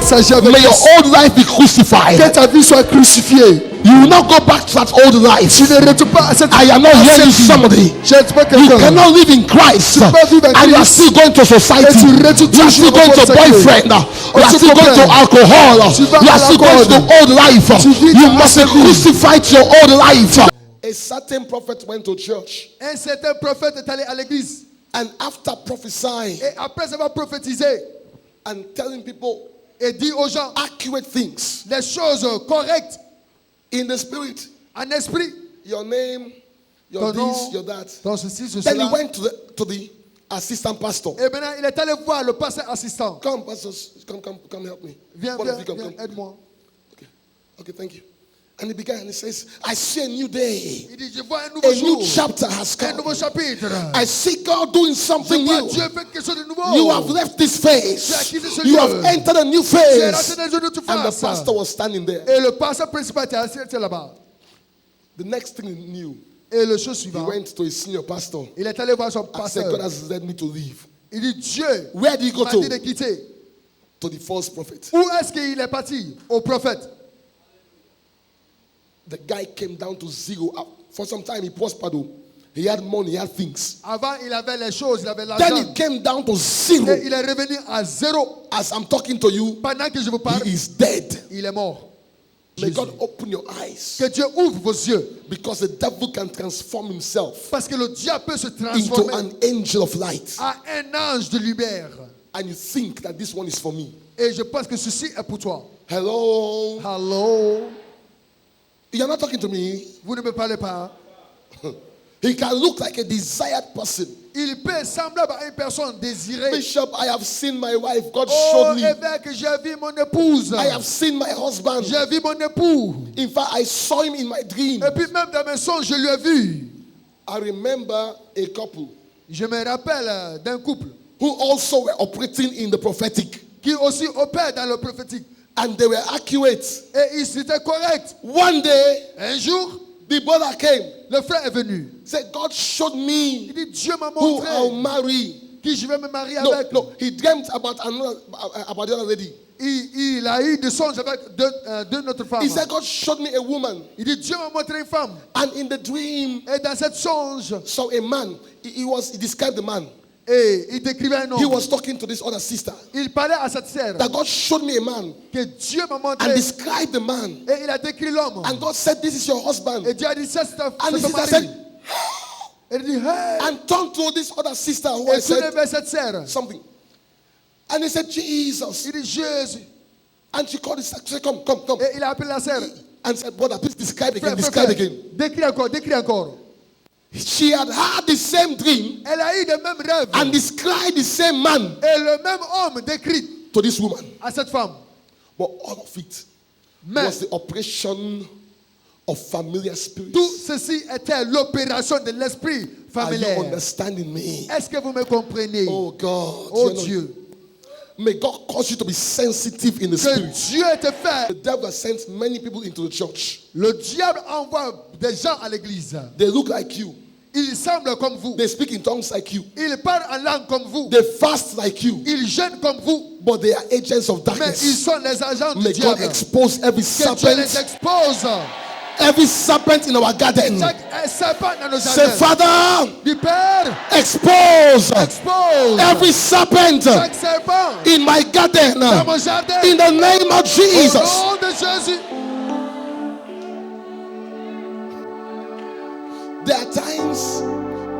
s'agit avec May your Christ. old life be crucified. Que ta vie soit crucifiée. You will not go back to that old life. Tu ne retournes pas à cette I am not hearing somebody. Je ne sais pas You quelqu'un. cannot live in Christ peux pas vivre en and you are Christ. still going to society. Et tu retournes You are still toujours going au to monde boyfriend. You are tu still going to comprends. alcohol. Tu vas You are à still going to l'alcool. the old life. Tu vis You dans must cette vie. crucify your old life. A certain prophet went to church, Un certain prophète est allé à l'église. and after prophesying Et après avoir prophétisé and telling people et dit aux gens accurate things les choses correctes in the spirit, en esprit, your name, your ton nom, this, your that, ton ceci, ce, then he cela. went to the assistant pastor. Et maintenant, il est allé voir le pasteur assistant. Come, pastors, come help me. Viens, One viens, of you come. aide-moi. Okay, thank you. And he began and he says, I see a new day. Il dit, je vois un nouveau A new jour, chapter has un nouveau come. chapitre. I see God doing Je something vois new. Dieu fait quelque chose de nouveau. You have left this Tu as phase. quitté ce You lieu. have entered a new Tu es rentré phase. dans une autre And the phase. pastor was standing there. Et le pasteur principal était assis là-bas. The next thing he knew, Et le chose he suivant, went to his senior pastor il est allé voir son and said, God pasteur. has led me to leave. Il dit, Dieu Where did he go m'a dit de to? quitter. To the false prophet. Où est-ce qu'il est parti? Au prophète. The guy came down to zero. For some time he prospered. He had money, he had things. Avant, il avait les choses, il avait Then l'argent. he came down to zero. Et il est revenu à zéro. As I'm talking to you, Pendant que je vous parle, he is dead. il est mort. May Jésus. God open your eyes, Que Dieu ouvre vos yeux. because the devil can transform himself Parce que le diable peut se into transformer an angel of light. à un ange de lumière. And you think that this one is for me. Et je pense que ceci est pour toi. Hello? Hello? You're not talking to me. Vous ne me parlez pas. He can look like a desired person. Il peut semblable à une personne désirée. Bishop, I have seen my wife. God Oh, showed me. évêque, j'ai vu mon épouse. I have seen my husband. J'ai vu mon époux. In fact, I saw him in my dream. Et puis même dans mes songes, je lui ai vu. I remember a couple Je me rappelle d'un couple who also were operating in the prophetic. qui aussi opère dans le prophétique. And they were accurate. Et ils étaient corrects. One day, Un jour, the brother came. le frère est venu. Said, God showed Il me dit, Dieu m'a who I'll montré marry. qui je vais me marier No, avec. no, he dreamt about the other lady. Il a eu des songes avec deux autres femmes. He said, God showed me a woman. Il dit, Dieu m'a montré une femme. And in the dream, Et dans cette songe, saw a man. He described the man. et il décrivait un He homme. was talking to this other sister. Il parlait à cette sœur That God showed me a man que Dieu m'a and montré. described the man. Et il a décrit l'homme. And God said, this is your husband. Et Dieu a dit, ça c'est And the ton sister mari. said, Et il dit, hey. and turned to this other sister who I Et tourné said vers cette sœur. something. And he said, Jesus. Il dit, Jésus. And she called his said, come. Et il a appelé la sœur. And said, brother, please describe again, Frère, describe frère, again. décris encore, décris encore. She had had the same dream Elle a eu les mêmes rêves. and described the same man Et le même homme décrit to this woman. à cette femme. But all of it Mais was the operation of familiar spirits. tout ceci était l'opération de l'esprit Are you familier. understanding me? Est-ce que vous me comprenez? Oh God. Oh You know, Dieu. may God cause you to be sensitive in the Que spirit. Dieu te fait. The devil has sent many people into the church. Le diable envoie des gens à l'église. They look like you. Ils semblent comme vous. They speak in tongues like you. Ils parlent en langue comme vous. They fast like you. Ils jeûnent comme vous. But they are agents of Mais ils darkness. sont les agents du May God diable. expose every Que Dieu les serpent. expose. Every serpent in our garden. Chaque serpent dans nos Say, jardins. Father, Du Père, expose expose. every serpent Chaque serpent in my garden. dans mon jardin. In the name of Au Jesus. nom de Jésus. There are times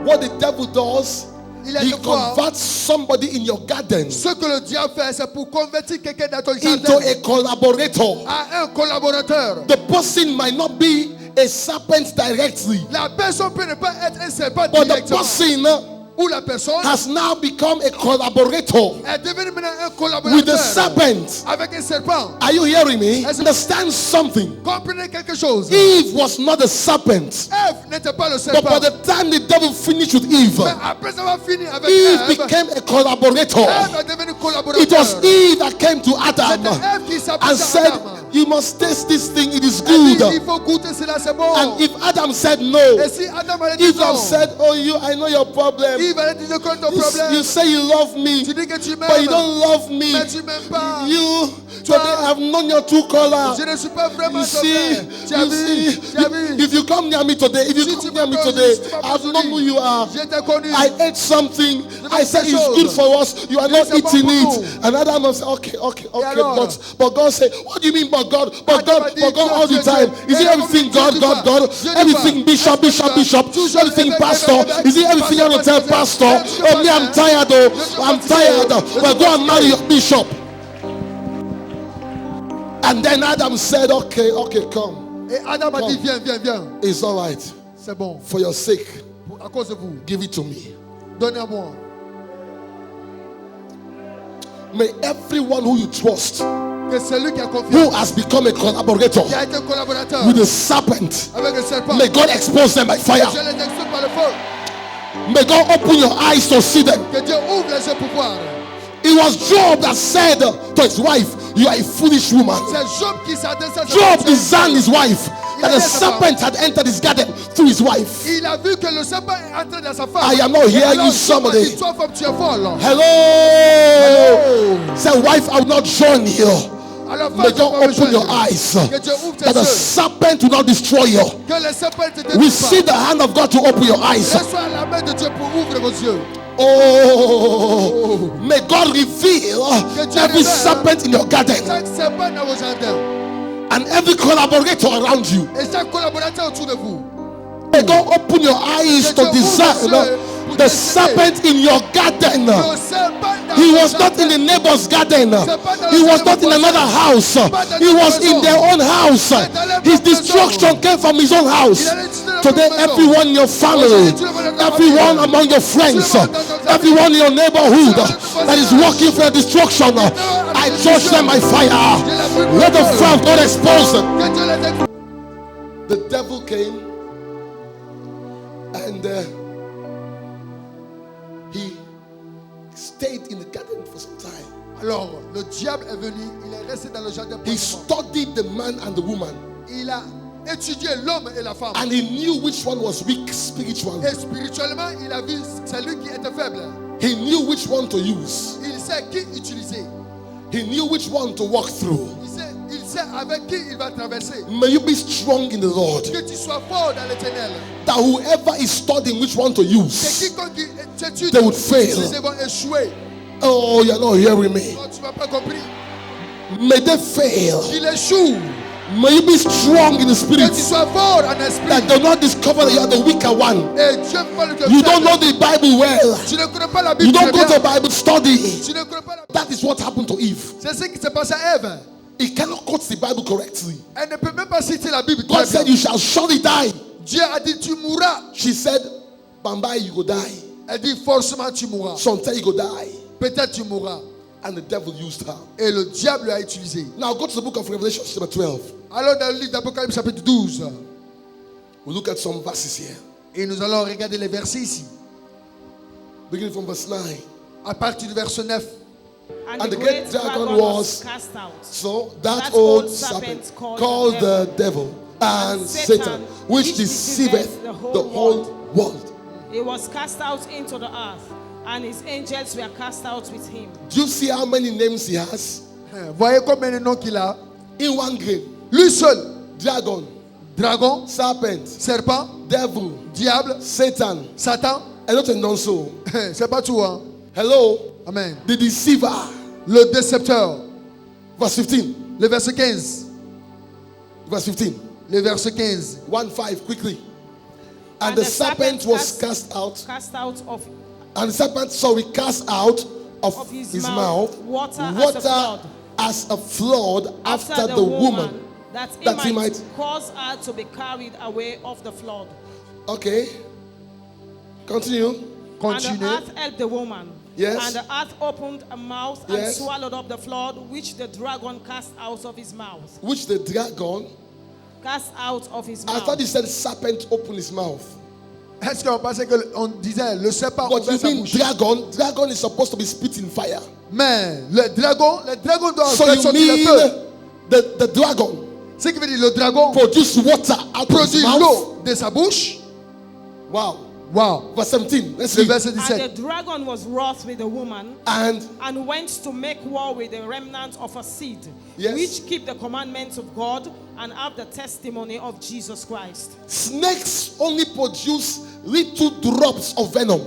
what the devil does, Il y a he des fois, converts somebody in your garden ce que le diable fait, c'est pour convertir quelqu'un dans ton into jardin a collaborator. à un collaborateur. The person might not be a serpent directly, La personne peut ne pas être un serpent but the directement. person Ou la personne has now become a collaborator est devenue maintenant un with the collaborateur serpent. avec un serpent. Are you hearing me? Yes. Understand something. Comprenez quelque chose. Eve was not a serpent, Ève n'était pas le but serpent. by the time the devil finished with Eve, Mais après avoir fini avec Eve Ève, became a collaborator. Ève est devenue collaborateur. It was Eve that came to Adam C'était Ève qui and s'approcha said, d'Adam. You must taste this thing, it is Elle dit, good. il faut goûter cela, c'est bon. And if Adam said no, Et si Adam allait dire if Adam non, said, oh, I know your problem. il va dire, je connais ton You problème. say you love me, Tu dis que tu but you m'aimes, don't love me. mais tu m'aimes pas. You today have known your true color. Je ne suis pas vraiment You ton see, frère. Tu as vu, tu as vu. if you come near me today, if you Si come tu near me m'approches, today, si tu I've m'approches known who you are. Je t'ai connu. I ate something. I said quelque it's chose. good for us. You are not c'est bon eating pour it. nous. And Adam was okay. alors? But God said, what do you mean, but God? But Adam a God, dit, but God all the Dieu, time. Dieu. Is it Et everything Dieu, God, Dieu, God, God? Dieu, Everything Dieu, bishop, Dieu, bishop, Dieu, bishop. toujours Everything évêque, pastor. évêque, Is it everything all the time, évêque, pastor? évêque, Oh, me, I'm tired though. I'm tired. Well, go and marry your bishop. And then Adam said, okay, come. Et Adam a dit, viens, viens, viens. It's all right. C'est bon. For your sake, À cause de vous. give it to me. Donnez-moi. May everyone who you trust, Que celui qui a who confiance, has become a collaborator qui a été collaborateur with the serpent, avec le serpent, may God expose them by fire. je les expose par le feu. May God open your eyes to see them. Que Dieu ouvre les yeux pour voir. It was Job that said to his wife, you are a foolish woman. C'est Job qui s'adressait à sa Job femme. discerned his wife that the serpent had entered his garden through his wife. Il a vu que le serpent est entré dans sa femme. I am not Et hearing alors, you, Job a somebody. dit, toi, femme, tu es folle. Hello. Say, wife, I will not join you. Alors, May femme, tu God vas me open your joindre. eyes Que Dieu ouvre tes that the yeux. serpent will not destroy you. Que le serpent te We détruise see pas. the hand of God to open your eyes. Reçois la main de Dieu pour ouvrir vos yeux. Oh, may God reveal every serpent in your garden Chaque serpent dans vos jardins. and every collaborator around you. Et chaque collaborateur autour de vous. May God open your eyes to discern the serpent in your garden. Le serpent dans He vos was not in jardins. the neighbor's garden. He was not in another house. He was in their own house. His destruction came from his own house. Today, everyone in your family, everyone among your friends, everyone in your neighborhood that is working for your destruction, I touch them by fire. Let the fire of God expose them. Que Dieu les expose. The devil came and he stayed in the garden for some time. Alors, le diable est venu, il est resté dans le jardin pour He un moment. studied the man and the woman, Il a étudié l'homme et la femme. and he knew which one was weak spiritually. Et spirituellement, il a vu celui qui était faible. He knew which one to use. Il sait qui utiliser. He knew which one to walk through. Il sait avec qui il va traverser. May you be strong in the Lord. Que tu sois fort dans l'éternel. That whoever is studying which one to Que use, quiconque qui étudie they would fail. ils vont échouer. Oh, you're not hearing me. Non, tu n'as pas compris. May they fail. Il échoue. May you be strong in the Que spirit. tu sois fort en esprit. That do not discover that you are the weaker one. Et Dieu parle de You don't know the Bible well. Tu ne connais pas la You Bible. don't go très to bien. Bible study. Tu ne connais pas la Bible. That is what happened to Eve. C'est ce qui s'est passé à Ève. He cannot quote the Bible correctly. Elle ne peut même pas citer la Bible. God très said, bien. you shall surely die. Dieu a dit tu mourras. She said, Bambai, you go die. Elle dit forcément tu mourras. Sometime you go die. Peut-être tu mourras. And the devil used her. Et le diable l'a utilisé. Now go to the book of Revelation, chapter 12. Alors dans le livre d'Apocalypse chapitre 12. We'll look at some verses here. Et nous allons regarder les versets ici. Beginning from verse 9. À partir du verset 9. And the great dragon was cast out. So that That old old serpent serpent called the devil and Satan, which deceiveth the whole world. He was cast out into the earth, and his angels were cast out with him. Do you see how many names he has? Voyez combien de noms qu'il a. In one grain. Lui seul. Dragon, Dragon, serpent, serpent, devil, diable, Satan. Satan. And not a so. C'est pas tout. Hein? Hello, Amen. the deceiver. Le décepteur. Verse 15. Le verset 15. Verse 15. Le verset 15. 1:5 quickly. And the serpent was cast out. Cast out of And the serpent, cast out of his mouth water as a flood after the woman, that he he might might. cause her to be carried away of the flood. Okay. Continue. And the Continuez. earth helped the woman. Yes. And the earth opened a mouth Yes. and swallowed up the flood which the dragon cast out of his mouth. Which the dragon, Cast out of his I mouth. thought he said serpent opened his mouth. Est-ce qu'on pensait qu'on disait le serpent But ouvrait you sa mean bouche? dragon? Dragon is supposed to be spit in fire. Mais le dragon doit So faire you sortir le mean feu. The dragon Ce qui veut dire le dragon produce water out of his produit mouth. l'eau de sa bouche. Wow. Wow. Verse 17. Let's Le read. verset And the 17. dragon was wroth with the woman And and went to make war with the remnant of her seed, Yes. which keep the commandments of God and have the testimony of Jesus Christ. snakes only produce little drops of venom.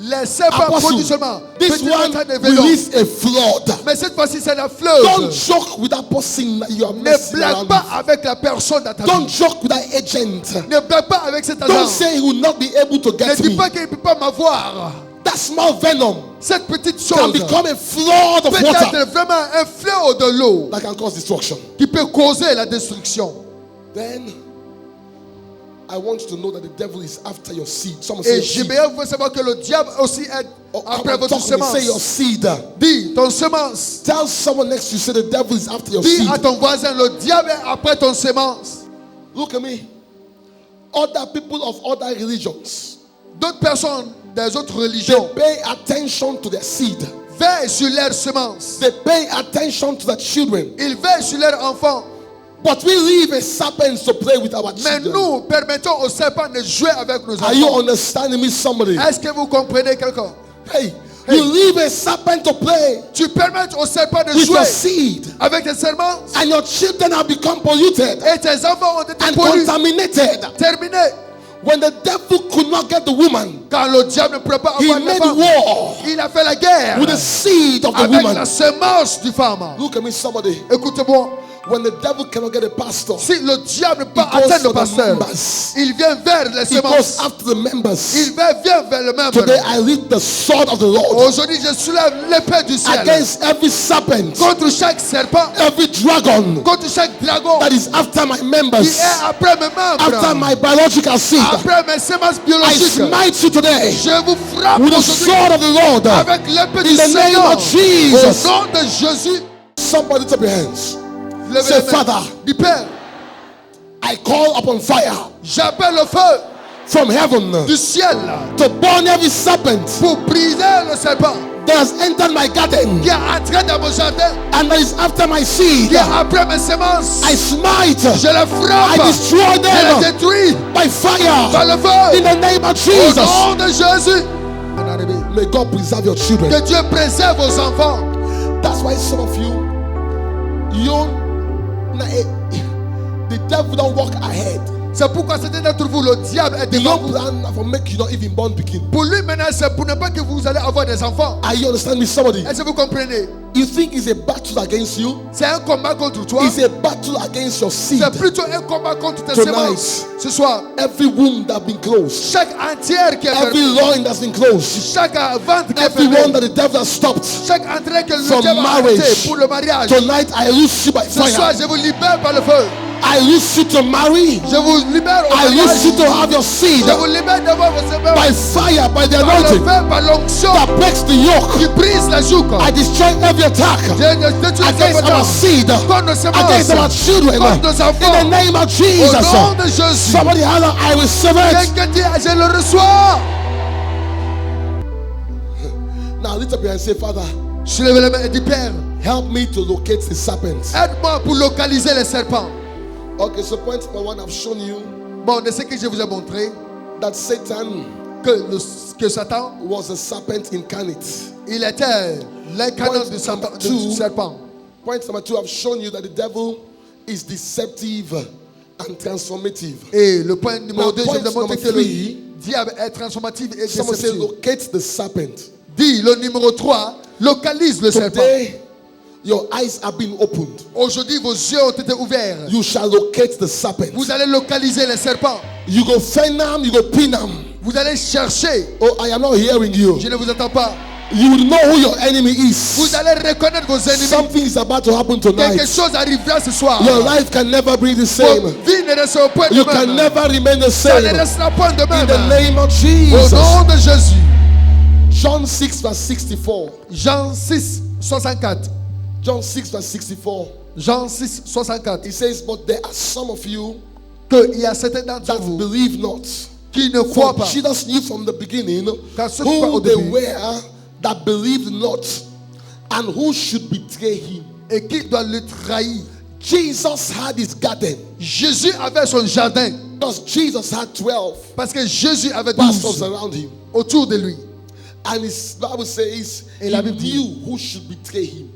Les serpents Apostle, produisent seulement this petite one montagne de venin. release a flood. Mais cette fois-ci, c'est la Don't fleuve. joke with that person that you are Ne messing blague around pas with. avec la personne dans ta Don't vie. joke with that agent. Ne blague pas avec cet Don't agent. say he will not be able to Ne get dis me. pas qu'il ne peut pas m'avoir. That small venom Cette petite can chose become a flood of peut water être vraiment un flot de l'eau that can cause destruction. qui peut causer la destruction. Then I want you to know that the devil is after your seed. Someone say Et your seed. j'aimerais vous savoir que le diable aussi est Oh, come après on, votre talk to me. Say your semence. seed. Dis ton semence. Tell someone next to you, say the devil is after your Dis seed. à ton voisin, le diable est après ton semence. Look at me. Other people of other religions, D'autres personnes des autres they religions pay attention to their seed. veillent sur leurs semences. They pay attention to their children. Ils veillent sur leurs enfants. But we leave a serpent to play with our Mais children. nous permettons aux serpents de jouer avec nos Are you enfants. understanding me, somebody? Est-ce que vous comprenez quelqu'un? Hey, you leave a serpent to play Tu permets aux serpents de with your jouer seed, avec tes semences and your children have become polluted et tes enfants ont été and pollués. contaminated. Terminé. When the devil could not get the woman, Quand le diable ne pouvait pas he avoir la made femme, war il a fait la guerre with the seed of the avec woman. la semence du femme. Look at me, somebody. Écoutez-moi, When the devil cannot get a pastor, si le diable ne peut pas He goes atteindre le for the pasteur, members. il vient vers les he goes semences. after the members. Il vient vers le membre. Today I lead the sword of the Lord Aujourd'hui, je soulève l'épée du ciel against every serpent, contre chaque serpent, every dragon contre chaque dragon that is after my qui members, est après mes after membres, my biological seed. après mes semences I biologiques. smite you today Je vous frappe with the aujourd'hui sword of the Lord. avec l'épée In du the name Seigneur. of Jesus. Au nom de Jésus, Somebody lift up your hands. levez Say, les mains. Father, Dis, Père, I call upon fire j'appelle le feu from heaven du ciel to burn every serpent pour briser le serpent that has entered my garden qui est entré dans mon jardin, and that is after my seed. qui est après mes semences. I smite, Je le I frappe, destroy je le them détruis by fire par le in feu. the name of Au Jesus. nom de Jésus, May God preserve your children. que Dieu préserve vos enfants. That's why some of you, the devil don't walk ahead. C'est pourquoi certains d'entre vous, le diable est The devant young vous. plan for make you not even born begin. Pour lui maintenant, c'est pour ne pas que vous allez avoir des enfants. Are you understanding me, somebody? Est-ce que vous comprenez? You think it's a battle against you? C'est un combat contre toi. It's a battle against your seed. C'est plutôt un combat contre tes Tonight. semences. Ce soir, Every womb that has been closed, chaque entière qui est every fermée, loin that's been closed, chaque ventre qui est every one fermé, that the devil has stopped. chaque entrée que le From diable a marriage. arrêté pour le mariage. Tonight I loose you by Ce soir, fire. je vous libère par le feu. I loose you to marry. Je vous libère au I loose you mariage. to have your seed Je vous libère d'avoir vos semences. by fire, by the Par le anointing feu, par l'onction that breaks the yoke. qui brise la joue. I destroy every attack Je détruis against our seed, contre nos against our semences. children. Contre nos In the enfants. name of Au Jesus. nom de Jésus. Somebody holler, I receive it. Quelqu'un dit, je le reçois. Now lift up your hand and say, Father, Je lève les mains et dis, Père, help me to locate the serpents. aide-moi pour localiser les serpents. Okay, so point number one, I've shown you Bon, de ce que je vous ai montré, that Satan que Satan, was a serpent incarnate. il était l'incarnat du serpent. Point number two, I've shown you that the devil is deceptive and transformative. Et le point numéro Now, 2, je point vous ai montré number que le three, diable est transformatif et Someone say, déceptif. locate the serpent. Dis, le numéro 3, localise le serpent. Today, your eyes are being opened. Aujourd'hui, vos yeux ont été ouverts. You shall locate the serpent. Vous allez localiser les serpents. You go find them, you go pin them. Vous allez chercher. Oh, I am not hearing you. Je ne vous entends pas. You will know who your enemy Vous is. allez reconnaître vos ennemis. Something is about to happen Quelque tonight. chose arrivera ce soir. Your life can never be the Vos same. vies ne resteront point de You can même. never remain the Ça ne same. restera point de In même. the name of Au Jesus. nom de Jésus. John 6 verse 64. Jean 6, 64. John 6 verse 64. Jean 6, 64. He says, but there are some of you Qu'il y a certains d'entre that vous believe not. qui ne croient For pas. Jesus knew from the beginning Car ceux qui croient au who they début were that believed not and who should betray him. et qui doit le trahir. Jesus had his garden. Jésus avait son jardin. Because Jesus had 12 Parce que Jésus avait pastors 12 around him. autour de lui. And his Bible says Et he la Bible knew who should betray him.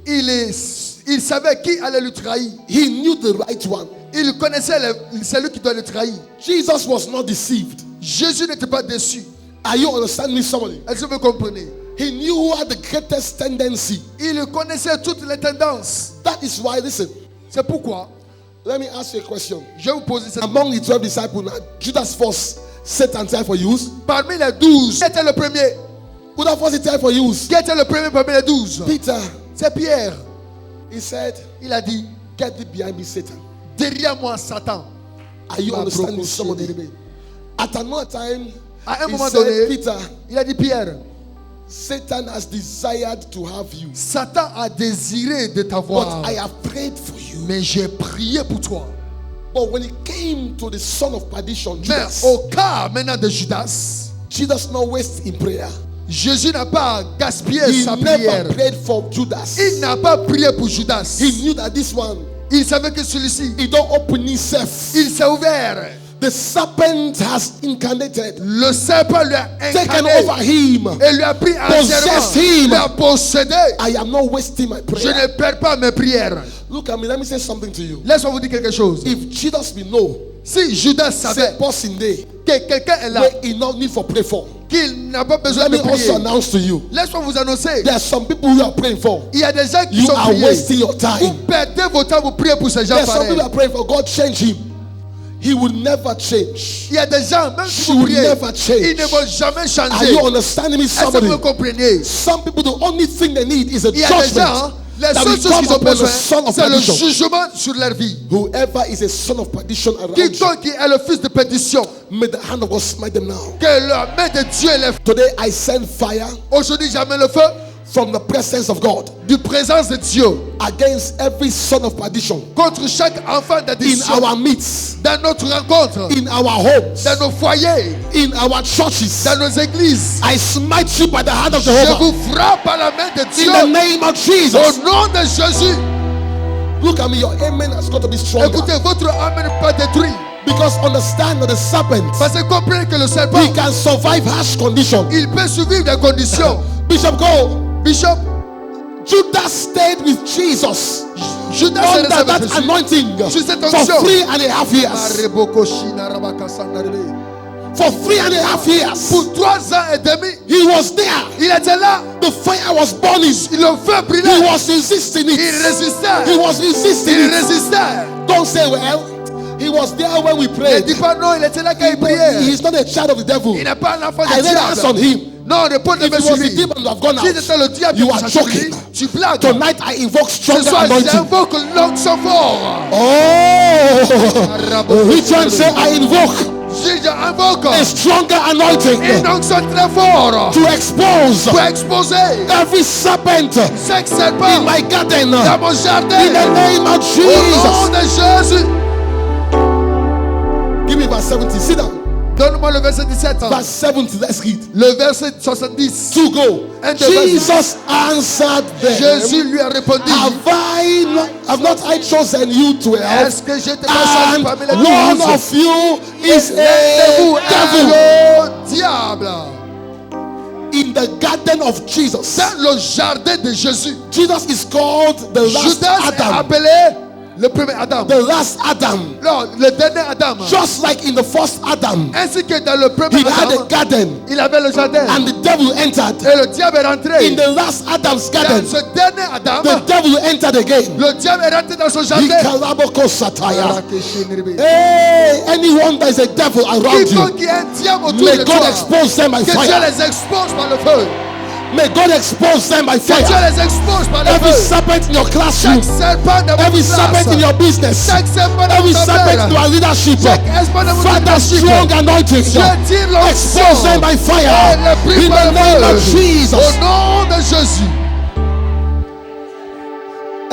Il savait qui allait le trahir. He knew the right one. Il connaissait celui qui doit le trahir. Jesus was not deceived. Jésus n'était pas déçu. Are you understanding me, somebody? Est-ce que vous comprenez? He knew who had the greatest tendency. Il connaissait toutes les tendances. That is why, listen, C'est pourquoi let me ask you a question. je vais vous poser cette question. Among the 12 disciples, now, Judas first Satan tried for use. Parmi les 12, qui était le premier? Who that first tried for use? Qui était le premier parmi les 12? Peter. C'est Pierre. He said, Il a dit, get thee behind me, Satan. derrière moi, Satan. Are you Ma understanding broko somebody? shiri. At another time, À un he moment said, donné, Peter, il a dit, Pierre, Satan has desired to have you, Satan a désiré de but t'avoir, I have prayed for you. mais j'ai prié pour toi. But when it came to the son of perdition, Mais Judas, au cas maintenant de Judas, Jesus not waste in prayer. Jésus n'a pas gaspillé He sa never prière. prayed for Judas. Il n'a pas prié pour Judas. He knew that this one, Il savait que celui-ci, he don't open himself. il s'est ouvert. The serpent has incarnated, Le serpent lui a taken incarné over him. et lui a pris Possessed entièrement, him. lui a possédé. I am not wasting my Je prayer. ne perds pas mes prières. Look at me, let me say something to you. Laisse-moi vous dire quelque chose. If Judas be know, Si Judas say savait person day, que quelqu'un est là, where he not need for pray for. qu'il n'a pas besoin Let de me also prier, announce to you, laisse-moi vous annoncer. there are some people who are praying for. Il y a des gens qui You sont are priés. wasting your Vous time. perdez votre temps pour prier pour ces gens There are some people pareils. who are praying for God change him. He will never change. Il y a des gens, même si She vous will priez, never change. ils ne vont jamais Are changer. you understanding me, Est-ce que somebody? vous comprenez? Some people, the only thing they need is a Il y a des gens, judgment les that seules will choses come qu'ils ont upon the besoin, son of c'est le perdition. jugement sur leur vie. Whoever is a son of perdition around you, Quiconque qui est le fils de perdition, may the hand of God smite them now. que la main de Dieu élève. Today I send fire Aujourd'hui, j'amène le feu from the presence of God du présence de Dieu against every son of perdition contre chaque enfant in d'addiction our midst, dans notre rencontre, in our homes, dans nos foyers, in our churches. dans nos églises. I smite you by the hand of Je Jehovah. vous frappe à la main de Dieu In the name of Jesus. au nom de Jésus. Look at me, your amen has got to be stronger. Écoutez, votre âme n'est pas détruite. Because understand that the serpent, Parce que comprenez que le serpent, he can survive harsh condition. il peut survivre des conditions. Bishop, go. Bishop, Judas stayed with Jesus Judas est under resté that avec Jésus. anointing Sur cette for onction. 3.5 years. For 3.5 years, Pour 3 ans et demi, he was there. il était là. The fire was burning. Le feu He brûlait. was resisting Il it. résistait. He was resisting Il it. résistait. Don't say, well, he was there when we Ne prayed. dis pas non, il était là quand il priait. He's not a child of the devil. Il n'est pas un enfant I de read hands on diable. him. Non, réponds de If it sur was the lui. demon that have gone Si out, c'était le diable you qui are vous a choqué, joking. tu blagues. Tonight I invoke Ce stronger soir, anointing. j'invoque l'onction fort. Oh, which one say I invoke J'invoque a stronger anointing une onction très forte to expose pour exposer every serpent chaque in serpent my garden dans mon in jardin. the name of Au nom Jesus. de Jésus. Give me verse 70. Sit down. Donne-moi le verset 17. Verse 70. Let's read. Le verset 70. To go. And the Jesus answered them. Jésus lui a répondu, Have not I chosen you 12? est-ce que je t'ai pas choisi And parmi les one 12? of you is L'un de vous a est devil. le diable. In the garden of Jesus, Dans le jardin de Jésus, Jesus is called the last Judas est Adam. appelé le premier Adam. The last Adam. Non, le dernier Adam. Just like in the first Adam, Ainsi que dans le premier he had a Adam, garden il avait le jardin. and the devil entered. Et le diable est rentré. In the last Adam's Dans garden, ce dernier Adam, the devil entered again. le diable est rentré dans son jardin. Ikalaboko sataya. Hey, anyone that is a devil around you, Quiconque qui est un diable autour may de God toi, expose them by que Dieu fire. les expose par le feu. May God expose them by Que Dieu fire. les expose par le Every feu. serpent in your classroom, Chaque serpent dans every votre serpent in classe, your business, chaque serpent dans every votre serpent in affaire, our leadership, chaque espoir dans votre Father, leadership, strong anointing, je tire expose l'onction them by et fire. le prie In par the le name of feu. Jesus. Au nom de Jésus.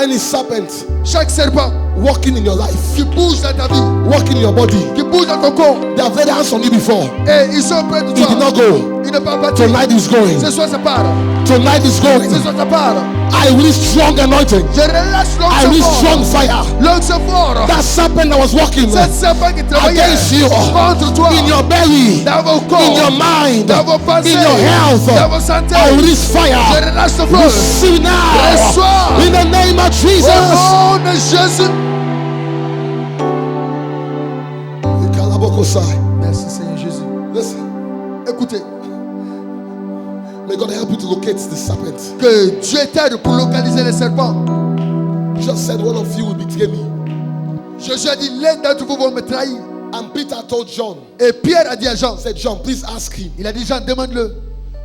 Any serpent chaque serpent walking in your life, qui bouge dans ta vie, walking in your body, qui bouge dans ton corps, they have laid hands on you before. et ils sont près de It did toi. not go. Il ne part pas. Ce Tonight is going. soir, ça part. Tonight is going. Ce soir, ça part. I release strong anointing. Je relâche I release strong l'onction fort. fire. L'onction fort. That serpent that was walking Cette serpent qui travaillait against you, contre toi, in your belly, dans vos corps, in your mind, dans vos pensées, in your health, dans vos santé, I release je fire. relâche le feu. Receive now. Reçois. In the name of Jesus. Au nom de Jésus. Merci Seigneur Jésus. Listen, Écoutez, may God help you to locate the serpent. que Dieu t'aide pour localiser les serpents. Jesus said one of you will betray me. Jésus a dit, l'un d'entre vous vont me trahir. And Peter told John, Et Pierre a dit à Jean, said, John, please ask him. il a dit, Jean, demande-le.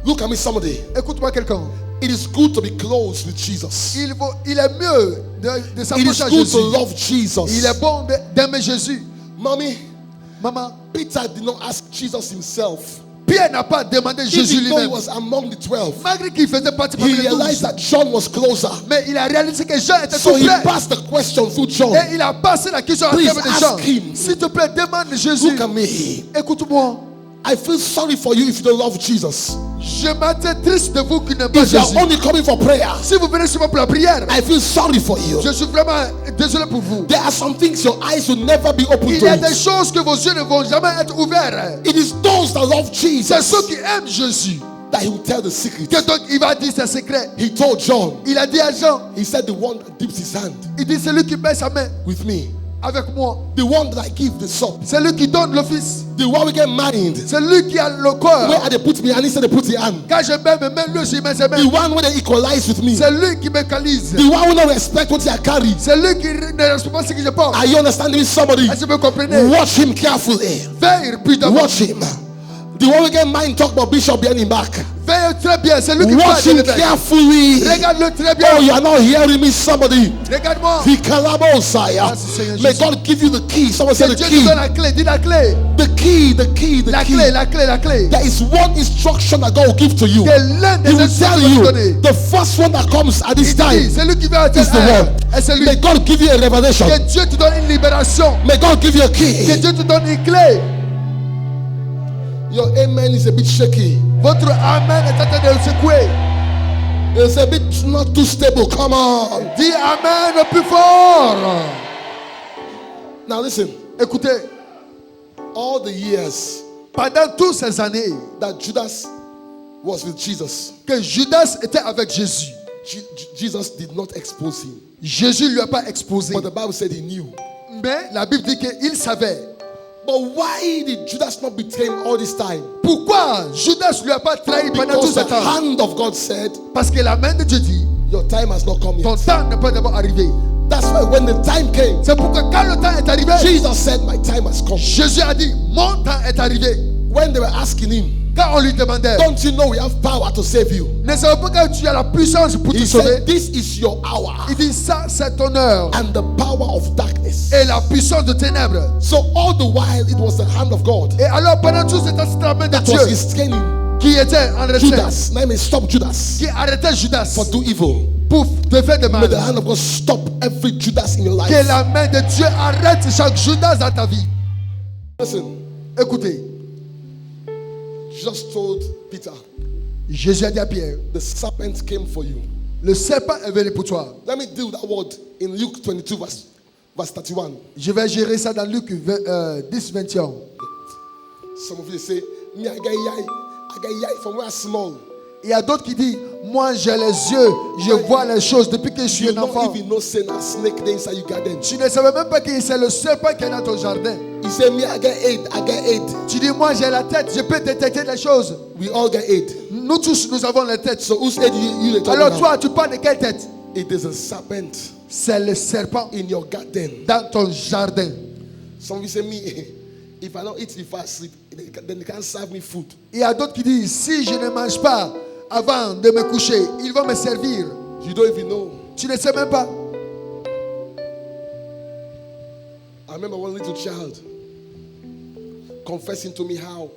Look at me, somebody. Écoute-moi quelqu'un. It is good to be close with Jesus. Il est mieux de It s'approcher is à good Jésus. to love Jesus. Il est bon d'aimer Jésus. Mommy, Maman, Peter did not ask Jesus himself. Pierre n'a pas demandé Jésus Even though he lui-même. was among the 12, Malgré qu'il faisait partie he parmi les realized 12. that John was closer. Mais il a réalisé que Jean était So tout he près. passed the question through John. Et il a passé la question à Please travers de Jean. ask him. S'il te plaît, demande Jésus. Look at me. Écoute-moi. I feel sorry for you if you don't love Jesus. Je m'attends triste de vous qui n'aimez pas If you are Jésus. only coming for prayer, Si vous venez seulement pour la prière, I feel sorry for you. je suis vraiment désolé pour vous. There are some things your eyes will never be open Il y a des to. choses que vos yeux ne vont jamais être ouverts. It is those that love C'est Jesus ceux qui aiment Jésus that he will tell the secret. que donc il va dire ses secrets. He told John, Il a dit à Jean, he said, the one that dips his hand il dit c'est lui qui met sa main with me, avec moi. the one that I give the sop, C'est lui qui donne le fils. the one we get married, C'est lui qui a le corps. where they put me and he said they put the hand, Quand je mets mes mains, lui aussi met ses mains. the one where they equalize with me, C'est lui qui m'équalise. the one who don't respect what I carry. C'est lui qui ne respecte pas ce que je porte. Are you understanding me, somebody? Est-ce que vous comprenez? Watch him carefully. Veille prudemment. Watch him. The one we get mind talk about Bishop behind him back. Veille très bien. C'est lui qui Watch parle him de l'évêque. carefully. Regarde-le très bien. Oh, you are not hearing me, somebody. Regarde-moi. The Kalabosaya. Merci, Seigneur May Jésus. God give you the key. Someone Que say the Dieu te key. donne la clé. Dis la clé. The key, the key, the La key. clé, la clé, la clé. There is one instruction that God will give to you. Que l'un des He will instructions tell qu'il va you te donner. the first one that comes at this Il dit, time c'est lui qui va te is the one. Et c'est lui. May God give you a revelation. Que Dieu te donne une libération. May God give you a Que key. Dieu te donne une clé. Your amen is a bit shaky. Votre amen est en train de le secouer. It's a bit not too stable. Come on. Dis amen le plus fort. Now listen. Écoutez, All the years pendant toutes ces années that Judas was with Jesus, que Judas était avec Jésus, Jesus did not expose him. Jésus ne lui a pas exposé. But the Bible said he knew. Mais la Bible dit qu'il savait. But why did Judas not betray him all this time? Pourquoi Judas ne lui a pas trahi pendant tout Because ce the temps? hand of God said, Parce que la main de Dieu dit, your time has not come ton yet. temps n'est pas d'abord arrivé. That's why when the time came, C'est pourquoi quand le temps est arrivé, Jesus said, my time has come. Jésus a dit, mon temps est arrivé. When they were asking him, Quand on lui demandait, don't you know we have power to save you? ne savez pas que tu as la puissance pour te He sauver? said, this is your hour Il dit, ça c'est ton heure. and the power of darkness. Et la puissance de ténèbres. So all the while it was the hand of God Et alors pendant tout ce temps, c'était la main de that Dieu was restraining qui était en retrait, Judas. Let me stop Judas qui arrêtait Judas for do evil. pour te faire de May mal. the hand of God stop every Judas in your life. Que la main de Dieu arrête chaque Judas dans ta vie. Listen, Écoutez, Jesus told Peter, Jésus a dit à Pierre, the serpent came for you. le serpent est venu pour toi. Let me deal with that word in Luke 22 verse 31. Je vais gérer ça dans Luc 10, 21. Some of you say, me, I got yai from where I small. Il y a d'autres qui disent, moi j'ai les yeux, je vois les choses depuis que je suis You un don't enfant. even know sin and snake there inside your garden. Tu ne savais même pas que c'est le serpent qui est dans ton jardin. You say, me, I get aid. Tu dis, moi j'ai la tête, je peux détecter les choses. We all get aid. Nous tous, nous avons les têtes. So whose aid you talking Alors about? toi, tu parles de quelle tête? It is a serpent C'est le serpent in your garden. dans ton jardin. Some of you say, me, if I don't eat before I sleep, then they can't serve me food. Il y a d'autres qui disent, si je ne mange pas avant de me coucher, ils vont me servir. You don't even know. Tu ne sais même pas. I remember one little child confessing to me how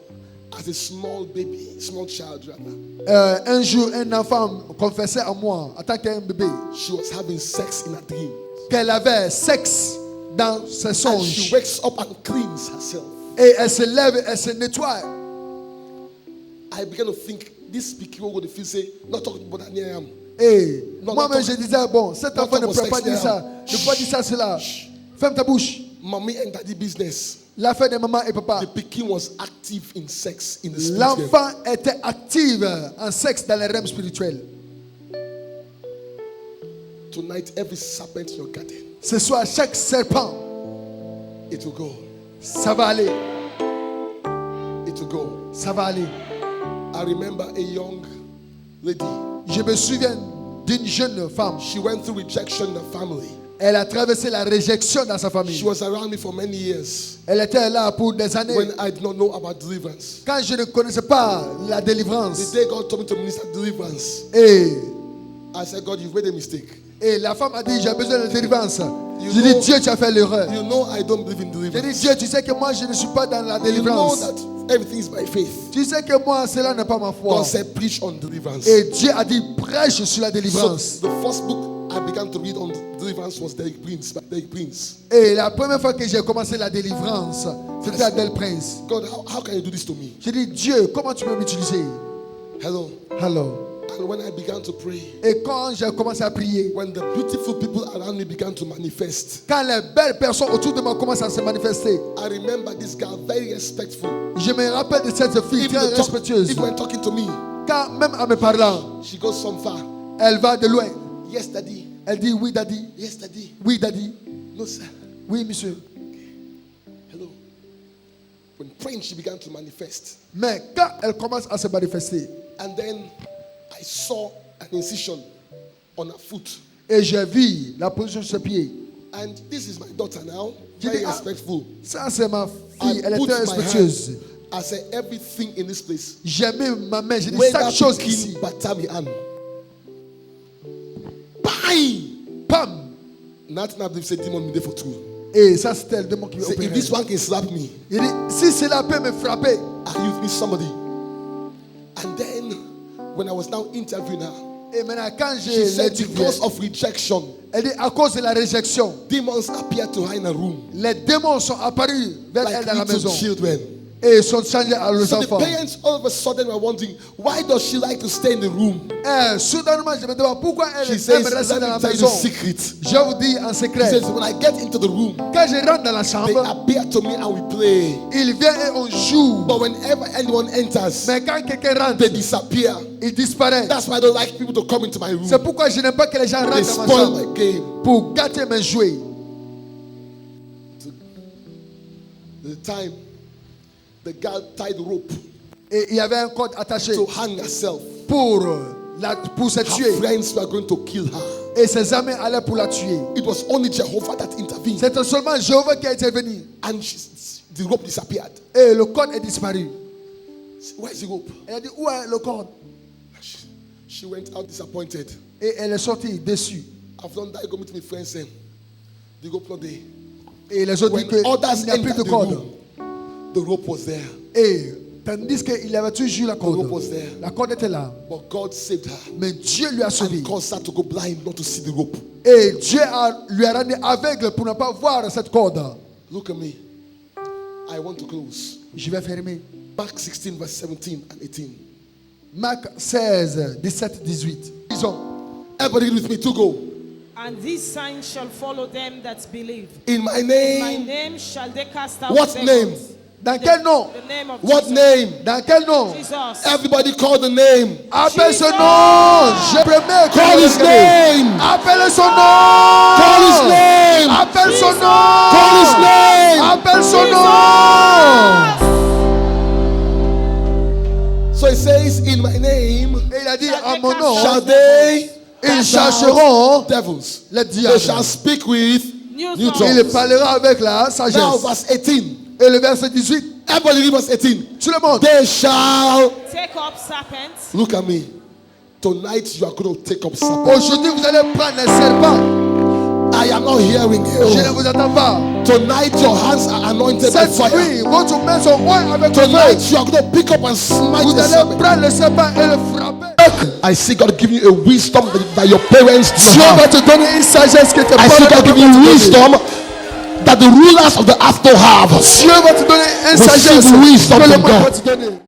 as a small baby, small child rather. Un jour, un enfant confessait à moi, en tant qu'un bébé, She was having sex in a dream. qu'elle avait sexe dans ses And songes. she wakes up and cleans herself. Et elle se lève, elle se nettoie. I began to think, this speaking will go to feel say, not talking about that near am. Et Non, moi-même, non, je disais, bon, cet non, enfant ne non, peut pas sexe, dire non. ça. Ne peut pas dire ça, cela. Ferme ta bouche. Mommy and daddy business. L'affaire de maman et papa. The Peking was active in sex in the spirit realm. L'enfant était actif en sexe dans les realms spirituels. Tonight, every serpent in your garden, Ce soir, chaque serpent, it will go. ça va aller. It will go. Ça va aller. I remember a young lady. Je me souviens d'une jeune femme. She went through rejection in the family. Elle a traversé la réjection dans sa She famille. was around me for many years Elle était là pour des années. when I did not know about deliverance. Quand je ne connaissais pas la The délivrance. day God told me to minister deliverance, Et I said, God, you've made a mistake. la femme a dit, j'ai besoin de délivrance. You Je dis, know- Dieu, tu as fait l'erreur. You know I don't believe in Je dis, deliverance. Dieu, tu sais que moi, je ne suis pas dans la You know délivrance. that everything is by faith. Tu sais que moi, cela n'est pas ma foi. God said, preach on deliverance. Et Dieu a dit, prêche sur la So délivrance. the first book I began to read on deliverance was Derek Prince, by Derek Prince. Et la première fois que j'ai commencé la délivrance, c'était Adèle Prince. God, how can you do this to me? J'ai dit, Dieu, comment tu peux m'utiliser? Hello. Alors, And when I began to pray, et quand j'ai commencé à prier, when the beautiful people around me began to manifest, quand les belles personnes autour de moi commencent à se manifester, I remember this girl, very respectful. je me rappelle de cette fille Even, très respectueuse. even when talking to me, Quand même en me parlant, she goes some far. elle va de loin. Yes, daddy. Elle dit, oui, daddy. Yes, daddy. Oui, daddy. No, sir. Oui, monsieur. Hello. When praying, she began to manifest. Mais quand elle commence à se manifester, And then I saw an incision on her foot. et j'ai vu la position de ses pieds, And this is my daughter now, Did very they- respectful. ça c'est ma I fille, elle est put très my hand. respectueuse. I said, everything in this place. J'ai mis ma main, j'ai dit When chaque that chose Peking ici. Batamian. Bye! Pam! Nothing I believe said demon me there for two. Et ça c'était le démon qui Say, if opérait. this one can slap me, Il dit, si cela peut me frapper. I use me somebody. And then when I was now interviewing her, Et maintenant quand she j'ai said l'interviewé, because of rejection, elle dit à cause de la réjection, demons appeared to her in a room les démons sont apparus vers like elle dans la little maison children. et sont changés à leurs So the enfants. parents all of a sudden were wondering, why does she like to stay in the room? Et soudainement je me demande pourquoi elle She aime says, rester let dans la me tell you the maison. secret. Je vous dis en She secret, says, when I get into the room, quand je rentre dans la they chambre, appear to me and we play. il vient et on joue. But whenever anyone enters, Mais quand quelqu'un rentre, they disappear. il disparaît. That's why I don't like people to come into my room. C'est pourquoi je n'aime pas que les gens They rentrent dans ma spoil chambre my game. pour gâter mes jouets. The time the girl tied rope Et il y avait un code attaché to hang herself. pour se Her tuer. friends were going to kill her. Et ses amis allaient pour la tuer. It was only Jehovah that intervened. C'était seulement Jéhovah qui a intervenu. And the rope disappeared. Et le code est disparu. Where's the rope? Elle a dit, où est le code? She went out disappointed. Et elle est sortie déçue. I've done that. I go meet my friends and the rope not there. Et les autres When disent others qu'il n'y a plus entered de the code. room, the rope was there. Et tandis qu'il y avait toujours la The rope corde. was there. La corde était là. But God saved her Mais Dieu lui a sauvé. and caused her to go blind not to see the rope. Et Dieu lui a rendu aveugle pour ne pas voir cette corde. Look at me. I want to close. Je vais fermer. Mark 16 verse 17 and 18. Marc 16, 17, 18. Disons. Everybody read with me to go. And these signs shall follow them that believe. In my In my name. name shall they cast out What demons. name? Dans quel nom? The name of What Jesus. name? Dans quel nom? Jesus. Everybody call the name. Appelle ce Jesus. nom. Je promets. Call his name. Appelle son nom. Call his name. Appelle son nom. Call his name. Appelle son Jesus. nom. So it says, in my name Et il a dit à mon nom, shall they ils cast chercheront out devils. les They shall diables. speak with New new tongues. Il tongues. parlera avec la Now sagesse. verse 18. Et le verset 18, Everybody read verse 18. tout le monde. They shall. Take up serpents. Look at me. Tonight you are going to take up serpents. Aujourd'hui, vous allez prendre les serpents. I am not hearing Je ne you. vous attends pas. Tonight your hands are anointed by Cette fire. nuit, votre main sont ointes avec le feu. Tonight you are going to pick up and smite Vous the allez serpent. prendre le serpent et le frapper. I see God giving you a wisdom that your parents do Dieu not va have. te donner une sagesse que tes I see God parents giving you vont te donner. wisdom that the rulers of the earth don't have. Dieu va te donner une Receive sagesse wisdom que le from monde va God. te donner.